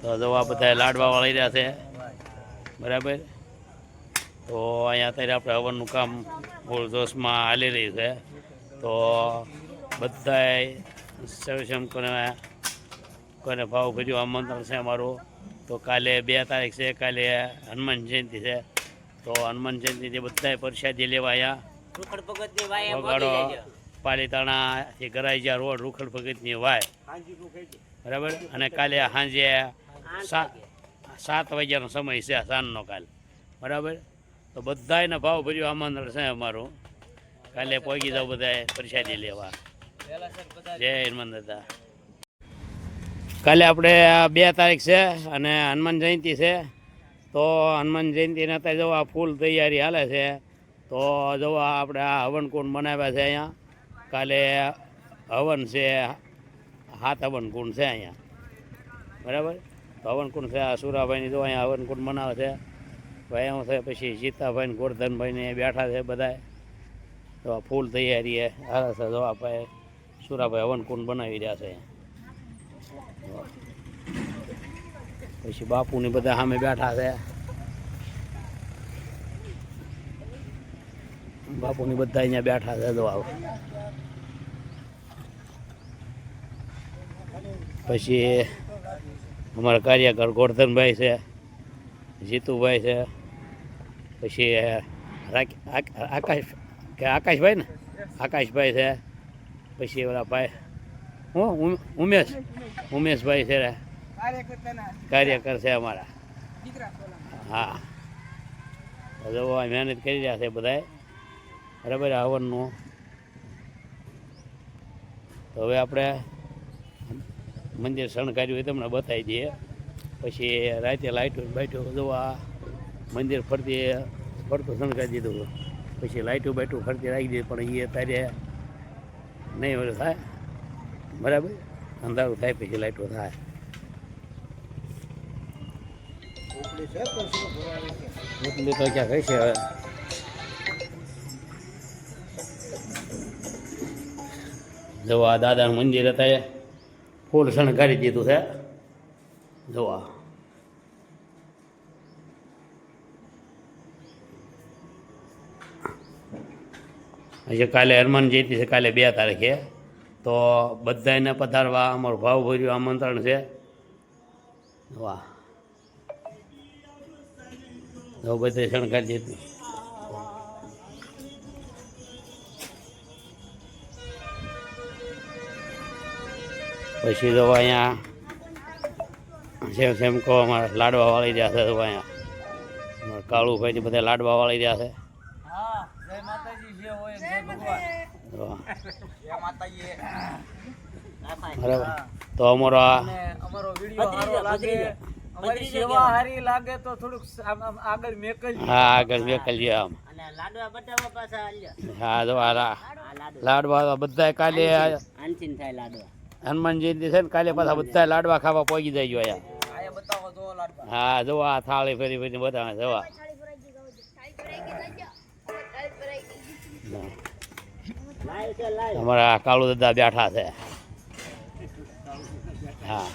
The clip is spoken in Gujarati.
તો જો આ બધા લાડવા વાળી રહ્યા છે બરાબર। તો અહીંયા અત્યારે આપણે હવનનું કામ ફૂલ જોશમાં હાલી રહ્યું છે। તો બધાય સૌશમ કોને ભાવભર્યું આમંત્રણ છે અમારું। તો કાલે 2 તારીખ છે, કાલે હનુમાન જયંતિ છે। તો હનુમાન જયંતિથી બધાય પ્રસાદી લેવા અહીંયા વગાડો પાલીતાણાથી ગરાઈજા રોડ રૂખડ ભગતની વાય બરાબર। અને કાલે સાંજે 7 વાગ્યાનો સમય છે સાંજનો કાલ બરાબર। તો બધાયને ભાવભર્યું આમંત્રણ છે અમારું। કાલે પહોંચી જાવ બધાએ પ્રસાદી લેવા। જય હનુમાન દાદા। કાલે આપણે 2 તારીખ છે અને હનુમાન જયંતિ છે। તો હનુમાન જયંતિના ત્યાં જો આ ફૂલ તૈયારી હાલે છે। તો જો આપણે આ હવન કુંડ બનાવ્યા છે અહીંયા। કાલે હવન છે, 7 હવન કુંડ છે અહીંયા બરાબર। તો હવન કુંડ છે આ સુરાભાઈની જો અહીંયા હવન કુંડ બનાવે છે ભાઈ। હું છે પછી સીતાભાઈ ને ગોરધનભાઈને બેઠા છે બધાએ। તો આ ફૂલ તૈયારી હાલે છે। જો આપણે સુરાભાઈ હવન કુંડ બનાવી રહ્યા છે। પછી બાપુની બધા સામે બેઠા છે। બાપુની બધા અહીંયા બેઠા છે। જો આવ પછી અમારા કાર્યકર ગોરધનભાઈ છે, જીતુભાઈ છે, પછી આકાશભાઈ ને આકાશભાઈ છે, પછી ઓલા ભાઈ હું ઉમેશભાઈ છે કાર્યકર છે અમારા। હા જો મહેનત કરી રહ્યા છે બધાએ બરાબર હવનનું। તો હવે આપણે મંદિર શણગાર્યું હોય તમને બતાવી દઈએ। પછી રાતે લાઇટો બાઇટો જો આ મંદિર ફરતું શણગારી દીધું। પછી લાઇટો બાઇટો ફરતી રાખી દીધી પણ એ અત્યારે નહીં ઓલું થાય બરાબર। અંધારું થાય પછી લાઇટો થાય। એટલી તો ક્યાં કઈ છે હવે। જો આ દાદાનું મંદિર અત્યારે ફૂલ શણગારી દીધું છે। જોવા હજી કાલે હનુમાન જયંતિ છે, કાલે 2 તારીખે। તો બધાને પધારવા અમારું ભાવભર્યું આમંત્રણ છે। વાહ જો બધે શણગારી દીધું। પછી જો અહીંયા સેમ કહો અમારા લાડવા વાળી રહ્યા છે। તો અહીંયા અમારા કાળુભાઈ બધા લાડવા વાળી રહ્યા છે। બરાબર। તો અમારો વિડીયો સારો લાગે, અમારી સેવા સારી લાગે તો થોડુંક આગળ મેકલજો। હા આગળ મેકલજો આમ। હા જો લાડવા બધા કાલે હનુમાન જયંતિ છે ને કાલે પાછા બધા લાડવા ખાવા પહોંચી જાય અહીંયા। હા જો આ થાળી ફેરી ફેરી બધા જવા અમારા કાળુ દાદા બેઠા છે। હા